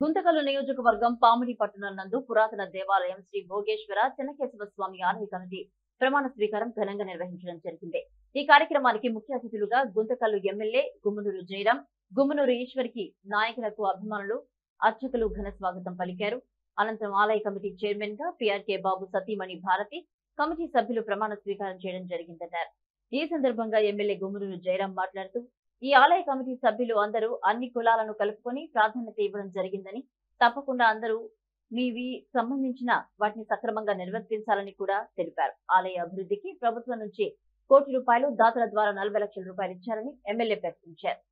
గుంతకల్లు నియోజకవర్గం పామిడి పట్టణం నందు పురాతన దేవాలయం శ్రీ భోగేశ్వర చెన్నకేశవ స్వామి ఆలయ కమిటీ ప్రమాణ స్వీకారం ఘనంగా నిర్వహించడం జరిగింది. ఈ కార్యక్రమానికి ముఖ్య అతిథులుగా గుంతకల్లు ఎమ్మెల్యే గుమ్మనూరు జయరాం, గుమ్మనూరు ఈశ్వర్కి నాయకులకు అభిమానులు, అర్చకులు ఘన స్వాగతం పలికారు. అనంతరం ఆలయ కమిటీ చైర్మన్ గా పిఆర్కే బాబు సతీమణి భారతి, కమిటీ సభ్యులు ప్రమాణ స్వీకారం చేయడం జరిగిందన్నారు. ఈ సందర్భంగా ఎమ్మెల్యే గుమ్మనూరు జయరాం మాట్లాడుతూ, ఈ ఆలయ కమిటీ సభ్యులు అందరూ అన్ని కులాలను కలుపుకొని ప్రాధాన్యత ఇవ్వడం జరిగిందని, తప్పకుండా అందరూ మీవి సంబంధించిన వాటిని సక్రమంగా నిర్వర్తించాలని కూడా తెలిపారు. ఆలయ అభివృద్ధికి ప్రభుత్వం నుంచి ₹1 కోటి, దాతల ద్వారా ₹40 లక్షలు ఇచ్చారని ఎమ్మెల్యే ప్రకటించారు.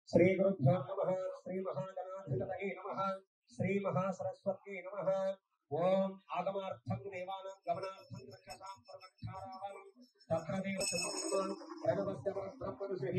श्री गुरुभ्यो नमः। श्री महागणाधिपतये नमः। श्री महासरस्वत्यै नमः। ओम आगमार्थं देवानां गमनार्थं रक्षसां परमक्षारावं तत्र देव प्रणवस्य ब्रह्मऋषिः